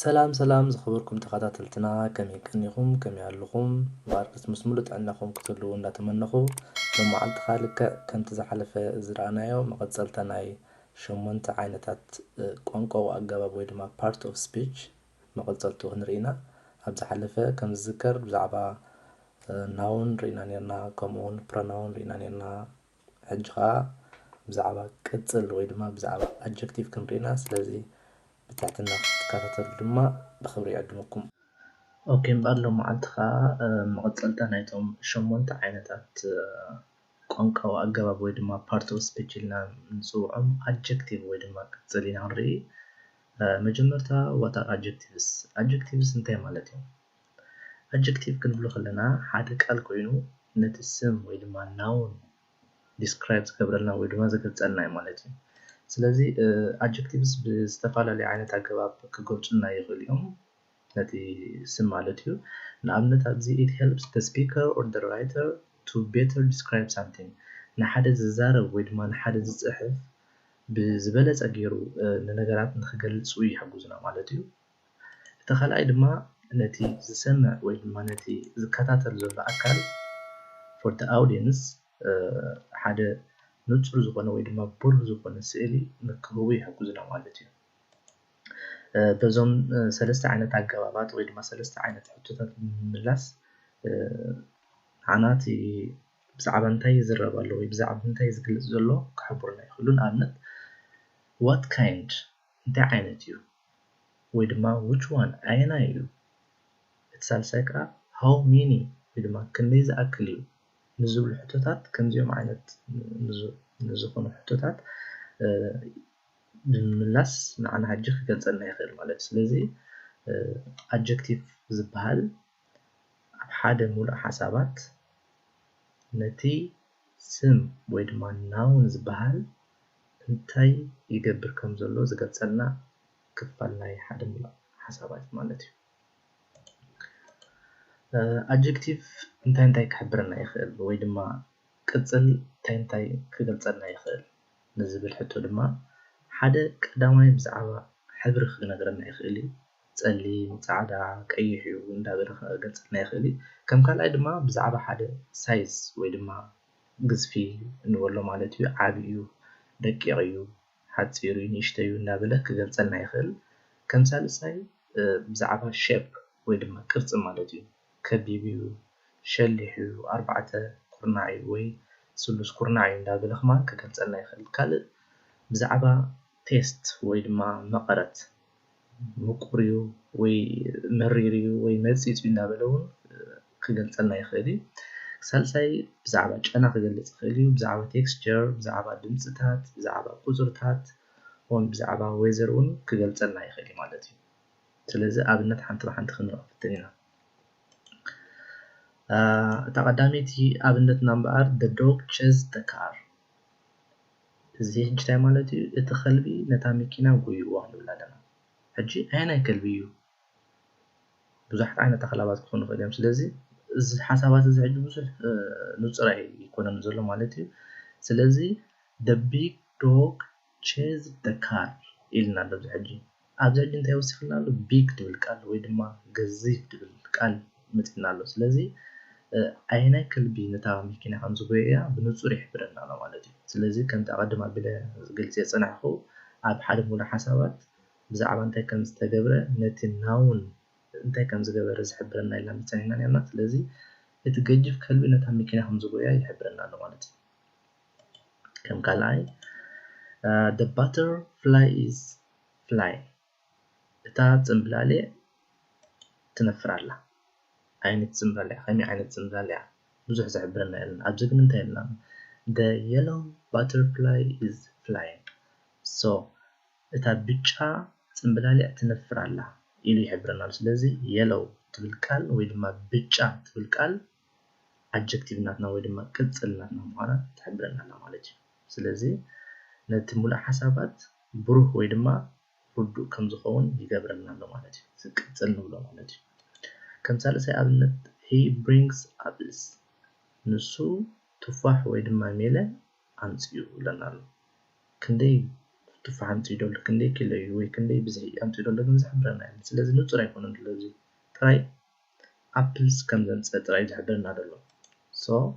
سلام سلام زخبركم تخاتلتنا كم يكنيكم كم يعلقكم باركس مسمولت أنكم كتلو نتمنخو لما عالت خالك كم تزحلف زرعنايو مقدسلتناي شمونت عينتات قنقو أقابا بويدما part of speech مقدسلتو هنرينا أبزا حلفة كم ذكر بزعبا noun رينا نيرنا كمون pronoun رينا نيرنا حجها بزعبا كتل ويدما بزعبا adjective كم رينا سلازي بتاعتنا كاتل لما بخبري أقدمكم أوكي بقالو معدخا مقدسلتا نايتهم شمونت عينتات قنقا وأقابا بويدما part of speech لنا نسوعهم adjective ويدما كتزلين هنري مجمرتا what are adjectives انتهي مالتهم adjective كنبلو خلنا حادق الكوينو نتسم ويدما noun describes قبرلنا ويدما زكتزلنا مالتهم ስለዚህ adjectives ብዝተፈላለዩ ዓይነት ኣገባብ ክገልጹና ይኽእሉ እዮም ነቲ ስም ማለት እዩ ንኣብነት ኣብዚ it helps the speaker or the writer to better describe something ንሓደ ዝዛረብ ወይ ድማ ንሓደ ዝጽሕፍ ብዝበለጸ ገይሩ ንነገራት ንኽገልጹ ይሕግዙና ማለት እዩ እቲ ካልኣይ ድማ ነቲ ዝሰምዕ ወይ ድማ ነቲ ዝከታተል ዘሎ ኣካል for the audience ሓደ ንጹር ዝኾነ ወይ ድማ ብሩህ ዝኾነ ስእሊ ንክህቡ ይሕግዙና ማለት እዩ በዞም ሰለስተ ዓይነት ኣገባባት ወይ ድማ ሰለስተ ዓይነት ሕቶታት ምምላስ ዓናቲ ብዛዕባ እንታይ ይዝረብ ኣሎ ወይ ብዛዕባ እንታይ ዝግለጽ ዘሎ ክሕብሩና ይኽእሉ ንኣብነት what kind እንታይ ዓይነት እዩ ወይ ድማ which one ኣየና እዩ እቲ ሳልሳይ ከዓ how many ወይ ድማ ክንደይ ዝኣክል እዩ ንዝብሉ ሕቶታት ከምዚኦም ዓይነት ንዝኾኑ ሕቶታት ብምምላስ ንዓና ሕጂ ክገልጸልና ይኽእል ማለት ስለዚ adjective ዝበሃል ኣብ ሓደ ሙሉእ ሓሳባት ነቲ ስም ወይ ድማ noun ዝበሃል እንታይ ይገብር ከም ዘሎ ዝገልጸልና ክፋል ናይ ሓደ ሙሉእ ሓሳባት ማለት እዩ adjective እንታይ ክሕብረና ይኽእል ወይ ድማ ቅጽል እንታይ ክገልጸልና ይኽእል ንዝብል ሕቶ ድማ ሓደ ቀዳማይ ብዛዕባ ሕብሪ ክነግረና ይኽእል ጸሊም ጻዕዳ ቀይሕ እዩ እንዳበለ ክገልጸልና ይኽእል ከም ካልኣይ ድማ ብዛዕባ ሓደ ሳይዝ ወይ ድማ ግዝፊ እንብሎ ማለት እዩ ዓቢ እዩ ደቂቕ እዩ ሓጺር እዩ ንእሽተይ እዩ እንዳበለ ክገልጸልና ይኽእል ከም ሳልሳይ ብዛዕባ ሼፕ ወይ ድማ ቅርጺ ማለት እዩ ከቢብ እዩ ሸሊሕ እዩ ኣርባዕተ ኩርናዕ እዩ ወይ ስሉስ ኩርናዕ እዩ እንዳበለ ኸማን ክገልጸልና ይኽእል ካልእ ብዛዕባ ቴስት ወይ ድማ መቐረት ምቁር እዩ ወይ መሪር እዩ ወይ መጺጽ እዩ እንዳበለ እውን ክገልጸልና ይኽእል ሳልሳይ ብዛዕባ ጨና ክገልጽ ይኽእል ብዛዕባ ቴክስቸር ብዛዕባ ድምጽታት ብዛዕባ ቁጽርታት ወይ ብዛዕባ ዌዘር እውን ክገልጸልና ይኽእል ማለት እዩ ስለዚ ኣብነት ሓንቲ ብሓንቲ ክንረክብትን ኢና እታ ቀዳመይቲ ኣብነት ናምበር the dog chased the car እዚ እንታይ ማለት እዩ እቲ ከልቢ ነታ መኪና ጎይዋ ንብላ ኣለና ሕጂ ኣየናይ ከልቢ እዩ ብዙሓት ዓይነት ኣኸላባት ክኾኑ ይኽእሉ እዮም ስለዚ እዚ ሓሳባት እዚ ሕጂ ብዙሕ ንጹር ኣይኮነን ዘሎ ማለት እዩ ስለዚ the big dog chased the car ኢልና ኣሎ ሕጂ ኣብዚ ሕጂ እንታይ ወሲኽልና ኣሎ big ትብል ቃል ወይ ድማ ገዚፍ ትብል ቃል መፂና ኣሎ ስለዚ ኣየናይ ከልቢ ነታ መኪና ከም ዝጎየያ ብንጹር ይሕብረና ኣሎ ማለት እዩ ስለዚ ከም ተቐድማ ብለ ዝገልጽ የጽናሕኹ ኣብ ሓደ ሙሉእ ሓሳባት ብዛዕባ እንታይ ከም ዝተገብረ ነቲ ናውን እንታይ ከም ዝገበረ ዝሕብረና ኢልና ምጽኒና ነርና ስለዚ እቲ ገጅፍ ከልቢ ነታ መኪና ከም ዝጎየያ ይሕብረና ኣሎ ማለት እዩ ከም ካልኣይ the butterfly is flying እታ ጽምብላሊዕ ትነፍር ኣላ ዓይነት ጽምብላሊዕ ከመይ ዓይነት ጽምብላሊዕ ብዙሕ ዝሕብረና የለን ኣብዚ ግን እንታይ ኣለና the yellow butterfly is flying so እታ ብጫ ጽምብላሊዕ ትነፍር ኣላ ኢሉ ይሕብረና ስለዚ yellow ትብል ቃል ወይ ድማ ብጫ ትብል ቃል adjective ናትና ወይ ድማ ቅጽል ናትና ምዃና ትሕብረና ኣላ ማለት እዩ ስለዚ ነቲ ሙሉእ ሓሳባት ብሩህ ወይ ድማ ርዱእ ከም ዝኸውን ይገብረና ኣሎ ማለት እዩ ዝቅጽል ንብሎ ማለት እዩ ከም ሳልሳይ ኣብነት he brings apples ንሱ ቱፋሕ ወይ ድማ ሜለ ኣምጽኡ ለና ኣሎ ክንደይ تفهم تيدول كندي كيلو ويكندي بزي أم تيدول لكن زحبرنا يعني سلازم نطرح يكون دلوقتي try apples كم زنس try زحبرنا دلو so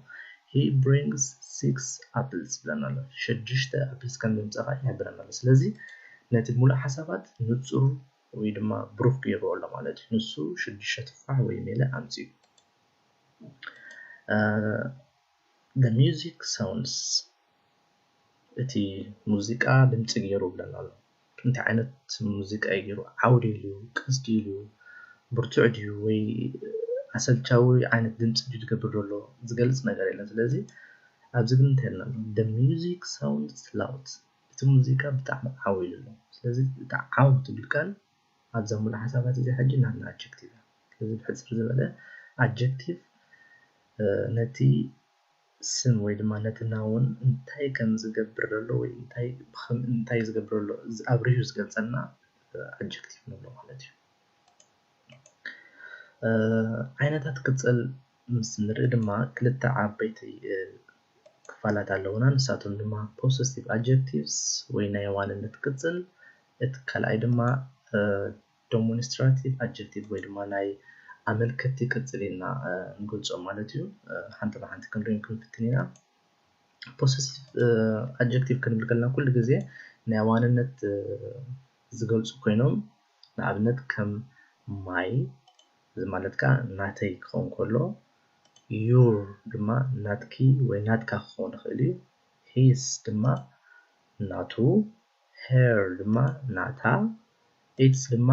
he brings 6 apples بلنا شجشت apples كم زنس أخي يحبرنا سلازي ناتي مولا حسابات نتصر ويدما بروف كيرو ولا مالتي نسو شجشت تفاح ويميلا أمتي the music sounds እቲ ሙዚቃ ድምጽ ገይሩ ብለና ኣሎ እንታይ ዓይነት ሙዚቃ ገይሩ ዓውዲ ኢሉ ቅስዲ ኢሉ ብርቱዕ ድዩ ወይ ኣሰልቻዊ ዓይነት ድምጽ ድዩ ዝገብር ዘሎ ዝገልጽ ነገር የለን ስለዚ ኣብዚ ግን እንታይ ኣለና the music sounds loud እቲ ሙዚቃ ብጣዕሚ ዓውዲ ኢሉ ስለዚ እቲ ዓውዲ ትብል ቃል ኣብዛ ሙሉ ሓሳባት እዚ ሕጂ ናትና adjective ስለዚ ብሕጽር ዝበለ adjective ነቲ ስም ወይ ድማ ነቲ ናውን እንታይ ከም ዝገብር ዘሎ ወይ እንታይ ዝገብር ዘሎ ኣብሪሁ ዝገልጸልና adjective ነው ማለት እዩ ዓይነታት ቅጽል ምስ ንርኢ ድማ ክልተ ዓበይቲ ክፋላት ኣለውና ንሳቶም ድማ possessive adjectives ወይ ናይ ዋንነት ቅጽል እቲ ካልኣይ ድማ demonstrative adjective ወይ ድማ ናይ ኣመልከቲ ቅጽል ኢልና እንገልጾም ማለት እዩ ሓንቲ ብሓንቲ ክንሪኦም ክንፍትን ኢና possessive adjective ክንብል ከለና ኩሉ ግዜ ናይ ዋንነት ዝገልጹ ኮይኖም ንኣብነት ከም ማይ ማለት ካ ናተይ ክኸውን ከሎ your ድማ ናትኪ ወይ ናትካ ክኸውን ይኽእል እዩ his ድማ ናቱ her ድማ ናታ its ድማ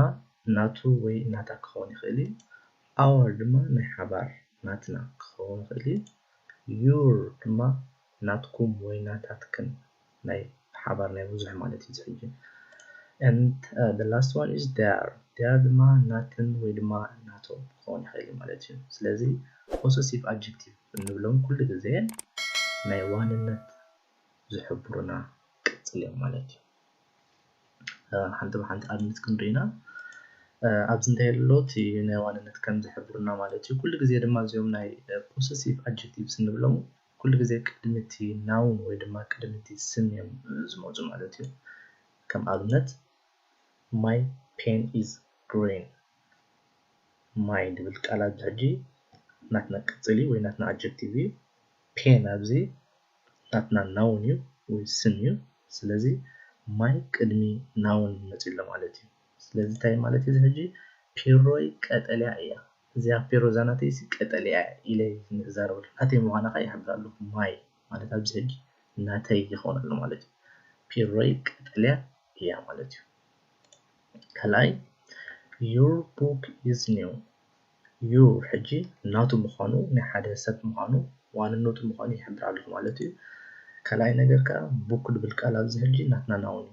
ናቱ ወይ ናታ ክኸውን ይኽእል እዩ our ድማ ናይ ሓባር ናትና ክኸውን ይኽእል እዩ your ድማ ናትኩም ወይ ናታትክን ናይ ሓባር ናይ ብዙሕ ማለት እዩ ዝሕጂ and the last one is their ድማ ናትን ወይ ድማ ናቶም ክኸውን ይኽእል ማለት እዩ ስለዚ possessive adjective እንብሎም ኩሉ ግዜ ናይ ዋንነት ዝሕብሩና ቅጽል እዮም ማለት እዩ ሓንቲ ብሓንቲ ኣብነት ክንሪኢና ኣብዚ እንታይ ኣሎ እቲ ናይ ዋንነት ከም ዝሕብሩና ማለት እዩ ኩሉ ግዜ ድማ እዚኦም ናይ possessive adjectives እንብሎም ኩሉ ግዜ ቅድሚ እቲ noun ወይ ድማ ቅድሚ እቲ ስም እዮም ዝመጹ ማለት እዩ ከም ኣብነት my pen is green my ድብል ቃላት ሕጂ ናትና ቅጽል ወይ ናትና adjective እዩ pen ኣብዚ ናትና noun እዩ ወይ ስም እዩ ስለዚ my ቅድሚ noun መጽኡ ማለት እዩ ስለዚ እንታይ ማለት እዩ ሕጂ ፒሮይ ቀጠልያ እያ እዚኣ ፒሮ ዛናተይ ቀጠልያ ኢለይ ንዛረብ ናተይ ምዃና ይሕብራሉ ማይ ማለት ኣብዚ ሕጂ ናተይ ይኾን ኣሎ ማለት እዩ ፒሮይ ቀጠልያ እያ ማለት እዩ ከላይ your book is new your ሕጂ ናቱ ምዃኑ ናይ ሓደ ሰብ ምዃኑ ዋንነቱ ምዃኑ ይሕብራሉ ማለት እዩ ከላይ ነገር ከ book ድብል ቃል ኣብዚ ሕጂ ናትና ናውን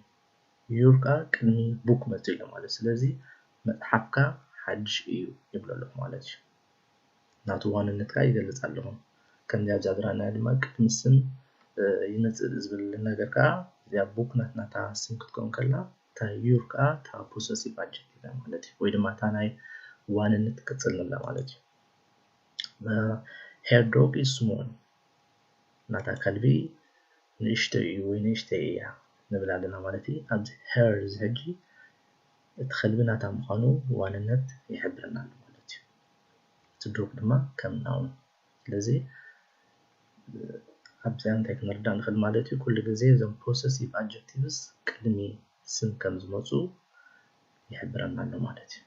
your ካ ቅድሚ book መጽኡ ማለት ስለዚ መጽሓፍካ ሓድሽ እዩ ይብለሉ ማለት እዩ ናቱ ዋንነትካ ይገልጽ ኣለኹ ከምዚ ኣብ ዛብራና ድማ ቅድሚ ስም ይመጽእ ዝብል ነገር ከ እዚኣ ቡክ ናታ ስም ክትከውን ከላ ታ your ካ ታ possessive adjective ማለት እዩ ወይ ድማ ታ ናይ ዋንነት ቅጽል ነላ ማለት እዩ her dog is small ናታ ከልቢ ንእሽተይ እዩ ወይ ንእሽተይ እያ ንብል ኣለና ማለት እዩ ኣብዚ her ዝሕጂ እቲ ከልቢ ናታ ምዃኑ ዋንነት ይሕብረና ማለት እዩ እቲ ዶግ ድማ ከም ናውን ስለዚ ኣብዚ እንታይ ክንርዳእ ንኽእል ማለት እዩ ኩሉ ግዜ እዞም possessive adjectives ቅድሚ ስም ከም ዝመጹ ይሕብረና ኣሎ ማለት እዩ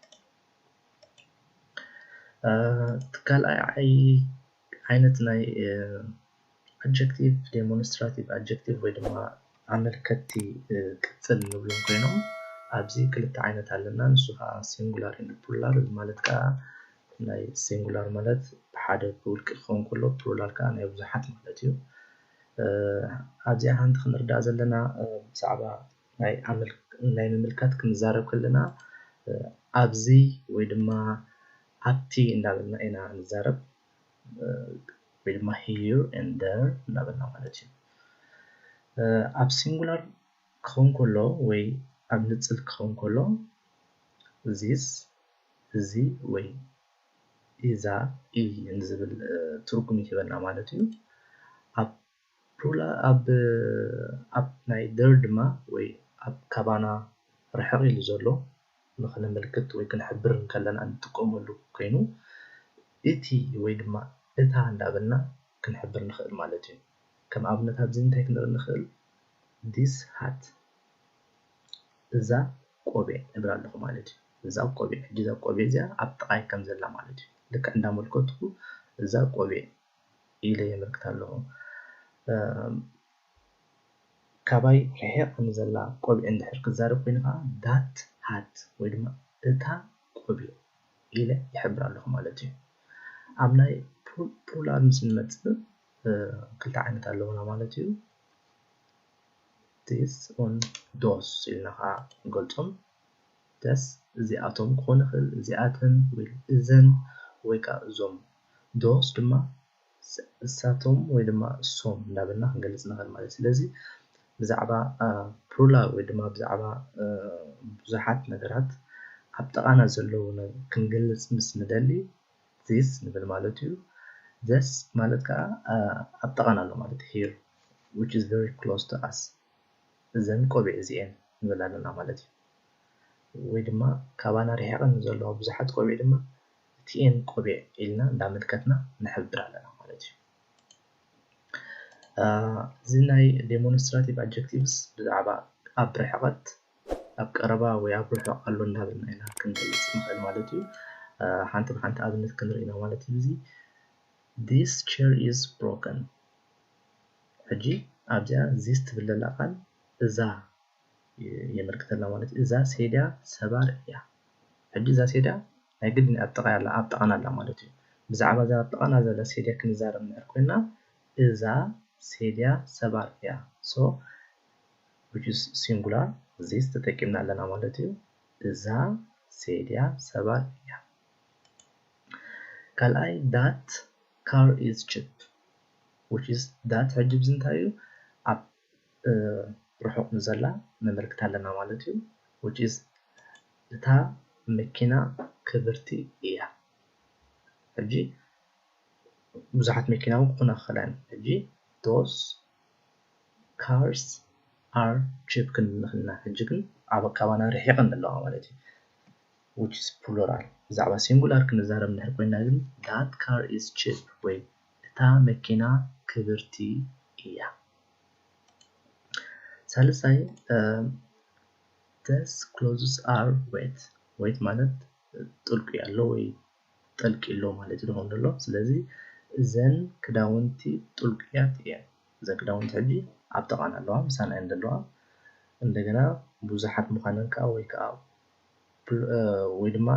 ካልኣይ ዓይነት ናይ adjective demonstrative adjective ወይ ድማ ኣመልከቲ ቅጽል ንብሎም ኮይኖም ኣብዚ ክልተ ዓይነት ኣለና ንሱ ከዓ singular and plural ማለት ከዓ ናይ singular ማለት ብሓደ ብውልቂ ክኸውን ከሎ plural ከዓ ናይ ብዙሓት ማለት እዩ ኣብዚ ሓንቲ ክንርዳእ ዘለና ብዛዕባ ናይ ምምልካት ክንዛረብ ከለና ኣብዚ ወይ ድማ ኣብቲ እንዳበልና ኢና ንዛረብ ወይ ድማ here and there እንዳበልና ማለት እዩ ኣብ singular ክኸውን ከሎ ወይ ኣብ ንጽል ክኸውን ከሎ this እዚ ወይ ኢዛ እንዝብል ትርጉም ይህበና ማለት እዩ ኣብ plural ኣብ ናይ there ድማ ወይ ኣብ ካባና ርሕቕ ኢሉ ዘሎ ንኽንምልክት ወይ ክንሕብር ከለና እንጥቀመሉ ኮይኑ እቲ ወይ ድማ እታ እንዳበልና ክንሕብር ንኽእል ማለት እዩ ከም ኣብነት ኣብዚ እንታይ ክንርኢ ንኽእል this hat እዛ ቆቢዕ ንብል ኣለኹ ማለት እዩ እዛ ቆቢዕ ሕጂ እዛ ቆቢዕ እዚኣ ኣብ ጥቓይ ከም ዘላ ማለት እዩ ልክዕ እንዳመልከትኩ እዛ ቆቢዕ ኢለ የመልክት ኣለኹ ካባይ ርሕቕ ንዘላ ቆቢዕ እንድሕር ክዛረብ ኮይኑ ከዓ that hat ወይ ድማ እታ ቆቢዕ ኢለ ይሕብር ኣለኹ ማለት እዩ ኣብ ናይ ፕሉራል ምስ ንመፅእ ክልተ ዓይነት ኣለውና ማለት እዩ this on those ኢልና ከዓ ንገልፆም ደስ እዚኣቶም ክኾኑ ይኽእል እዚኣተን ወይ እዘን ወይ ከዓ እዞም those ድማ እሳቶም ወይ ድማ እሶም እንዳበልና ክንገልፅ ንኽእል ማለት ስለዚ ብዛዕባ ፕሉራል ወይ ድማ ብዛዕባ ብዙሓት ነገራት ኣብ ጥቓና ዘለዉ ክንገልፅ ምስ ንደሊ this ንብል ማለት እዩ this ማለት ከዓ ኣብ ጥቓና ኣሎ ማለት here which is very close to us እዘን ቆቢዕ እዚአን ንብል ኣለና ማለት እዩ ወይ ድማ ካባና ርሒቐን ዘለዋ ብዙሓት ቆቢዕ ድማ እቲአን ቆቢዕ ኢልና እንዳመልከትና ንሕብር ኣለና ማለት እዩ እዚ ናይ ዴሞንስትራቲቭ ኣጀክቲቭስ ብዛዕባ ኣብ ርሕቐት ኣብ ቀረባ ወይ ኣብ ርሑቕ ኣሎ እንዳበልና ኢና ክንገልፅ ንኽእል ማለት እዩ ሓንቲ ብሓንቲ ኣብነት ክንርኢ ኢና ማለት እዩ እዚ this chair is broken ሕጂ ኣብዚኣ this ትብል ዘላ ቃል እዛ የመልክተና ማለት እዛ ሴድያ ሰባር እያ ሕጂ እዛ ሴድያ ናይ ግድን ኣብ ጥቓ ያላ ኣብ ጥቓና ኣላ ማለት እዩ ብዛዕባ እዛ ኣብ ጥቓና ዘላ ሴድያ ክንዛረብ ንሕር ኮይና እዛ ሴድያ ሰባር እያ so which is singular this ተጠቂምና ኣለና ማለት እዩ እዛ ሴድያ ሰባር እያ ካልኣይ that car is cheap which is that ሕጂ ብዚ እንታይ እዩ ኣብ ርሑቕ ንዘላ ነመልክት ኣለና ማለት እዩ which is እታ መኪና ክብርቲ እያ ሕጂ ብዙሓት መኪና እውን ክኾና ክኽእላን ሕጂ those cars are cheap ክንብል ንኽእል ኢና ሕጂ ግን ኣብ ካባና ርሒቐን ኣለዋ ማለት እዩ which is plural ብዛዕባ singular ክንዛረብ ንድሕር ኮይና ግን that car is cheap ወይ እታ መኪና ክብርቲ እያ ሳልሳይ these clothes are wet wet ማለት ጥልቁ ያለ ወይ ጠልቂ ኣሎ ማለት እዩ ደሎ ስለዚ እዘን ክዳውንቲ ጥልቅያት እየን እዘን ክዳውንቲ ሕጂ ኣብ ጥቓና ኣለዋ ምሳና እየን ዘለዋ እንደገና ብዙሓት ምዃነን ከዓ ወይ ከዓ ወይ ድማ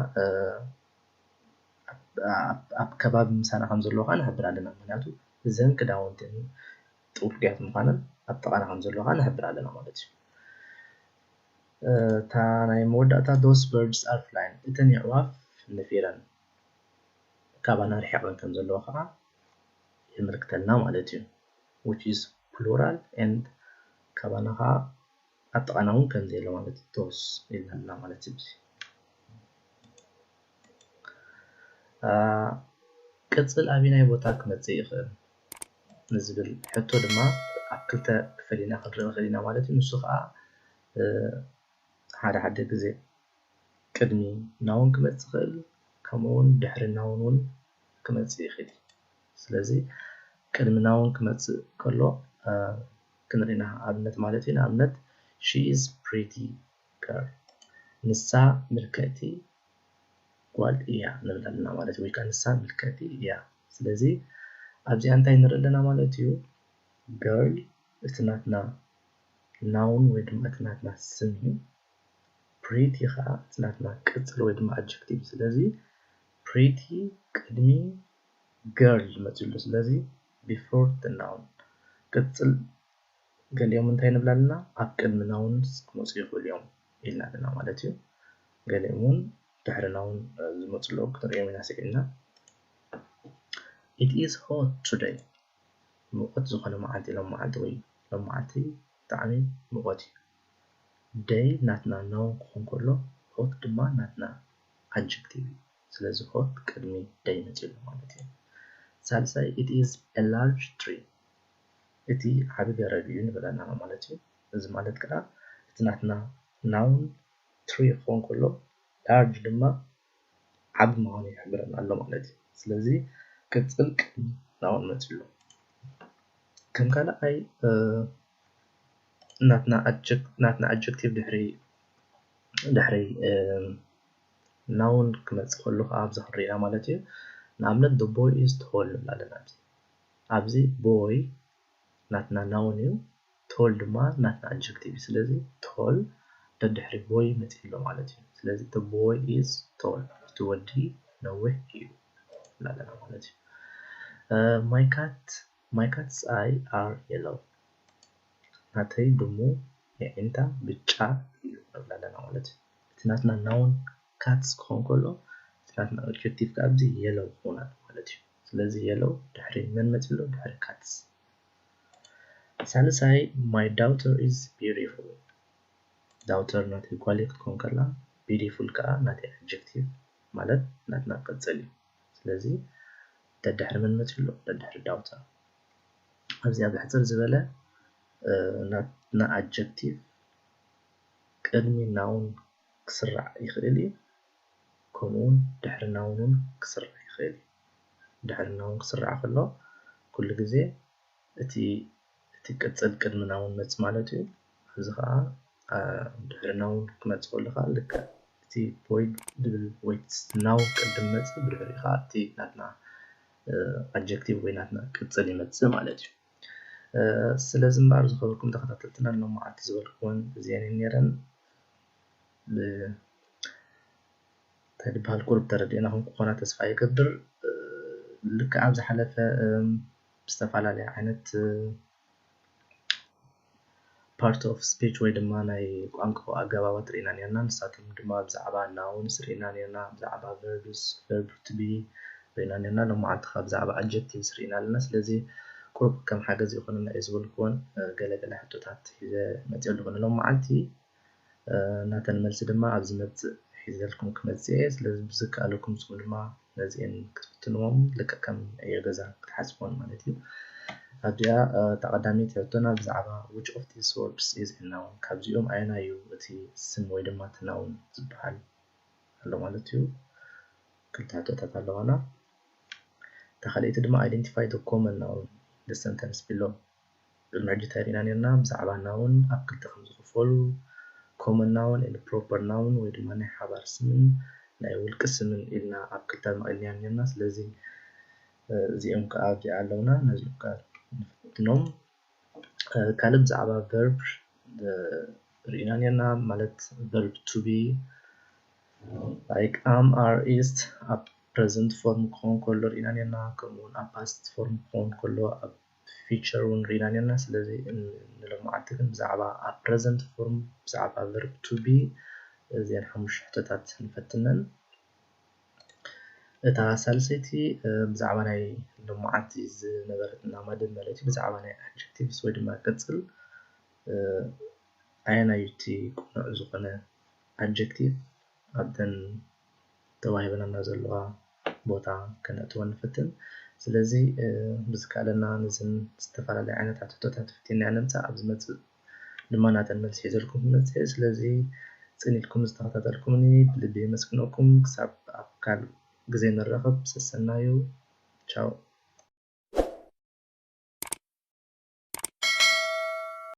ኣብ ከባቢ ምሳና ከም ዘለዋ ከዓ ንሕብር ኣለና ምክንያቱ እዘን ክዳውንቲ ጥልቅያት ምዃነን ኣብ ጥቓና ከም ዘለዋ ከዓ ንሕብር ኣለና ማለት እዩ እታ ናይ መወዳእታ those birds are flying እተን ኣዕዋፍ ነፊረን ካባና ርሒቐን ከም ዘለዋ ከዓ የመልክተልና ማለት እዩ which is plural and ካባና ከዓ ኣብ ጥቓና እውን ከም ዘሎ ማለት እዩ those ኢልና ማለት እዩ ቅፅል ኣበየናይ ቦታ ክመፅእ ይኽእል ንዝብል ሕቶ ድማ ኣብ ክልተ ክፈሊና ክንርኢ ንኽእል ኢና ማለት እዩ ንሱ ከዓ ሓደ ግዜ ቅድሚ ናውን ክመፅእ ይኽእል ከምኡውን ድሕሪ ናውን እውን ክመፅእ ይኽእል ስለዚ ቅድሚ ናውን ክመፅእ ከሎ ክንሪኢና ኣብነት ማለት እዩ ንኣብነት she is pretty girl ንሳ ምልክዕቲ ጓል እያ ንብል ኣለና ማለት ወይ ከዓ ንሳ ምልክዕቲ እያ ስለዚ ኣብዚኣ እንታይ ንርኢ ኣለና ማለት እዩ girl እቲ ናትና ናውን ወይ ድማ እቲ ናትና ስም እዩ pretty ከዓ እቲ ናትና ቅፅል ወይ ድማ adjective ስለዚ pretty ቅድሚ girl መፅኡ ኣሎ ስለዚ before the noun ቅፅል ገሊኦም እንታይ ንብል ኣለና ኣብ ቅድሚ ናውን ክመፁ ይኽእሉ እዮም ኢልና ኣለና ማለት እዩ ገሊኦም እውን ድሕሪ ናውን ዝመፁ ኣለዉ ክንሪኦም ኢና ስኢልና it is hot today ሙቐት ዝኾነ መዓልቲ ሎም መዓልቲ ወይ ሎም መዓልቲ ብጣዕሚ ሙቐት እዩ day ናትና ናውን ክኾን ከሎ hot ድማ ናትና adjective ስለዚ hot ቅድሚ day መፅኡ ኣሎ ማለት እዩ ሳልሳይ it is a large tree እቲ ዓቢ ገረብ እዩ ንብል ኣለና ማለት እዩ እዚ ማለት ከዓ تناتنا noun tree يكون كله large لما عب مغاني يحبرنا الله مالتي سلازي كتلك noun متلو كم كان أي ناتنا adjective دحري noun كما تقول له أبز حرينا مالتي نعمل the boy is tall لنا أبزي boy ناتنا noun يو tall ما ناتنا adjective سلازي tall تدحري boy متلو مالتي سلازي the boy is tall تودي نوه يو لنا مالتي my cat's eye are yellow ناتي دمو أنت بتشا لنا مالتي تناتنا noun cats كون كله تناتنا adjective كأبزي yellow هنا مالتي سلازي yellow دحري من متلو دحري cats ثالثاي my daughter is beautiful daughter ناتي quality كون كلا beautiful كا ناتي adjective مالت ناتنا قتلي سلازي تدحر من متلو تدحر daughter أبزي أبي حتر زبالة ناتنا adjective كلمة noun كسرع يخيلي كمون دحر noun كسرع يخيلي دحر noun كسرع خلا كل جزء تي قتل كلمة noun مت مالتي هذا دحر noun كما تقول لك تي void double weight noun قدم مت بالفريقة تي ناتنا adjective ويناتنا قتل مت مالتي سلازم بعرض خبركم تخططتنا إنه مع تزولكون زين نيران طيب بهالقرب ترديناهم قناة تسفى يقدر لك عبز حلفة بستفعل على عينت part of speech ويدما ناي قانكو أقابات رينانيانا نساتم دما بزعبا nouns رينانيانا بزعبا verbs verb to be رينانيانا لما عدخل بزعبا adjectives رينانيانا سلازي قرب كم حاجة زي خلنا إزولكون قلق حتوتات إذا ما تقولون لهم معلتي ناتن ملس دما عبز مت حيزلكم كمزيز لازم بزك عليكم سمو دما نازين كتفتنوهم لك كم أي غزا كتحسبون مالتي هاديا تقدامي تيوتونا بزعبا which of these verbs is a noun كابزيوم أينا يو وتي سموي دما تناون زبحال هلو مالتيو كنتاتو تتالوانا تخليت دما identify the common noun the sentence below المرجي تارينا نيرنا بزعبا noun أبكل تخمز غفولو common noun and proper noun ويدما ناي حبار سمن ناي ولك سمن إلنا أبكل تارما إلنا نيرنا سلازي زي أمك أبدي علونا نزلوك نفتنهم كالب زعبا verb رئينا نيرنا مالت verb to be like am are is a present form كون كله رئينا نيرنا كمون a past form كون كله a feature ون رئينا نيرنا سلازي نلما عتكن بزعبا a present form بزعبا verb to be زين حمش حتتات نفتنن እታ ሳልሰይቲ ብዛዕባ ናይ ልምዓት ዝነበረትና መደብ ማለት እዩ ብዛዕባ ናይ adjectives ወይ ድማ ቅጽል ኣየናይቲ ቁኑዕ ዝኾነ adjective ኣብተን ተዋሂበናና ዘለዋ ቦታ ከነእትወ ንፍትን ስለዚ ብዝካለና ነዝን ዝተፈላለዩ ዓይነታት ሕቶታት ፍቲና ንምፃእ ኣብ ዝመፅእ ድማ ናተን መልሲ ሒዘልኩም ንመፅእ ስለዚ ፅኒልኩም ዝተኸታተልኩምኒ ብልቢ የመስግነኩም ክሳብ ኣብ ካልእ ጊዜ ንራኸብ ሰሰናዩ ቻው